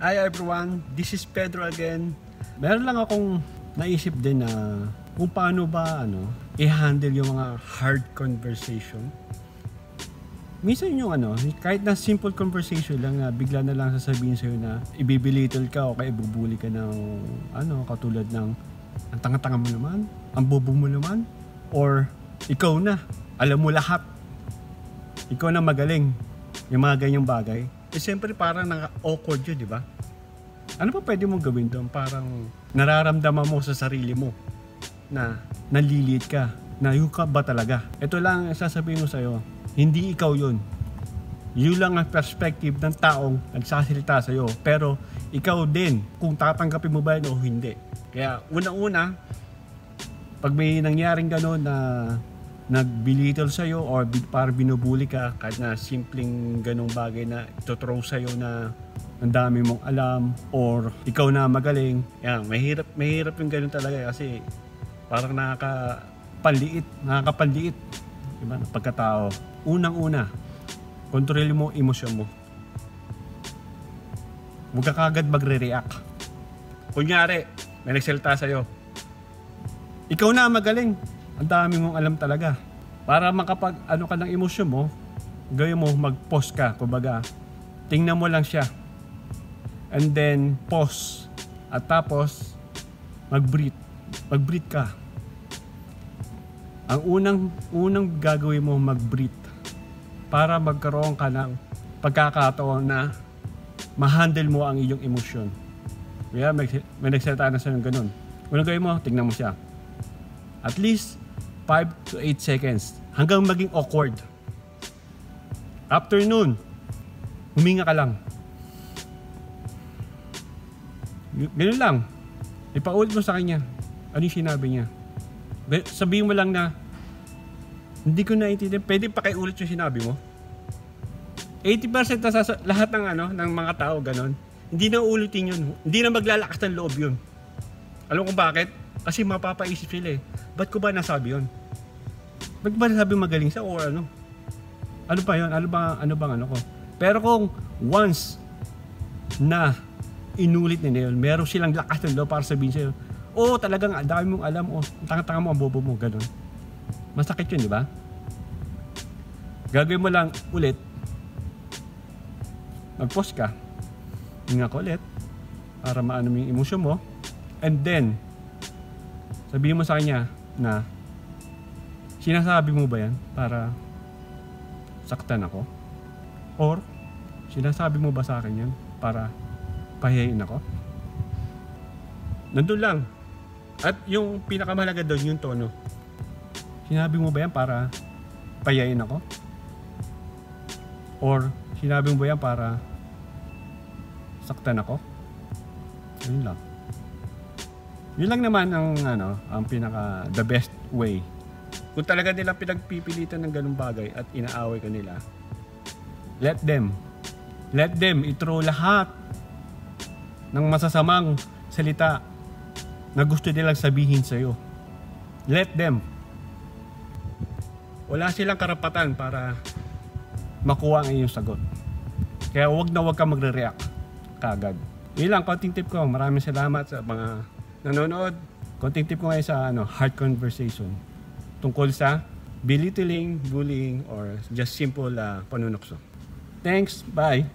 Hi everyone, this is Pedro again. Meron lang akong naisip din na kung paano ba i-handle yung mga hard conversation. Minsan yung kahit na simple conversation lang na bigla na lang sasabihin sa'yo na ibibilittle ka o kaya ibubuli ka ng katulad ng ang tanga-tanga mo naman, ang bobo mo naman, or ikaw na, alam mo lahat, ikaw na magaling, yung mga ganyang bagay. Eh siyempre parang naka-awkward yun, di ba? Ano pa pwede mong gawin doon? Parang nararamdaman mo sa sarili mo na nalilit ka, na yun ka ba talaga? Ito lang sasabihin ko sa'yo, hindi ikaw yun. Yun lang ang perspective ng taong nagsasalita sa'yo. Pero ikaw din kung tatanggapin mo ba yun o hindi. Kaya unang-una, pag may nangyaring gano'n na nagbilittle sa'yo or parang binubuli ka kahit na simpleng ganong bagay na ito-throw sa'yo na ang dami mong alam or ikaw na magaling, yan, mahirap yung ganun talaga kasi parang nakakapanliit diba, ng pagkatao. Unang-una, kontrolin mo emosyon mo. Huwag ka kagad magre-react. Kunyari, may nagsalita sa'yo, ikaw na magaling, ang dami mong alam talaga. Para makapag ka ng emosyon mo, gawin mo, mag-pause ka. Kumbaga, tingnan mo lang siya. And then, pause. At tapos, mag-breathe. Mag-breathe ka. Ang unang gagawin mo, mag-breathe. Para magkaroon ka ng pagkakataon na ma-handle mo ang iyong emosyon. Kaya may nagsalita na sa'yo ganun. Unang gawin mo, tingnan mo siya. At least 5 to 8 seconds hanggang maging awkward. After nun, huminga ka lang. Ganun lang. Ipaulit mo sa kanya ano yung sinabi niya. Sabihin mo lang na hindi ko naiintindihan. Pwede pakiulit yung sinabi mo. 80% na sa lahat ng mga tao ganun. Hindi na uulitin yun. Hindi na maglalakas ng loob yun. Alam ko bakit? Kasi mapapaisip sila eh. Ba't ko ba nasabi yun? Ba't ba nasabi magaling siya or ano? Ano pa yun? Ano bang ko? Pero kung once na inulit nila yun, meron silang lakas ng loob para sabihin sa'yo, talagang dami mong alam, tanga-tanga mo, ang bobo mo, gano'n. Masakit yun, di ba? Gagawin mo lang ulit, mag-pause ka, hinga ka ulit, para maano mo yung emosyon mo, and then, sabihin mo sa kanya na sinasabi mo ba yan para saktan ako? Or sinasabi mo ba sa akin yan para pahiyain ako? Nandun lang. At yung pinakamahalaga doon yung tono. Sinabi mo ba yan para pahiyain ako? Or sinabi mo ba yan para saktan ako? Yun lang. Yun lang naman ang pinaka the best way. Kung talaga nilang pinagpipilitan ng ganung bagay at inaaway ka nila, let them i-throw lahat ng masasamang salita na gusto nilang sabihin sa'yo. Let them. Wala silang karapatan para makuha ang iyong sagot. Kaya wag ka magre-react kagad. Yun lang, konting tip ko. Maraming salamat sa mga nanonood. Konting tip ko ngayon sa hard conversation tungkol sa belittling, bullying, or just simple panunokso. Thanks, bye!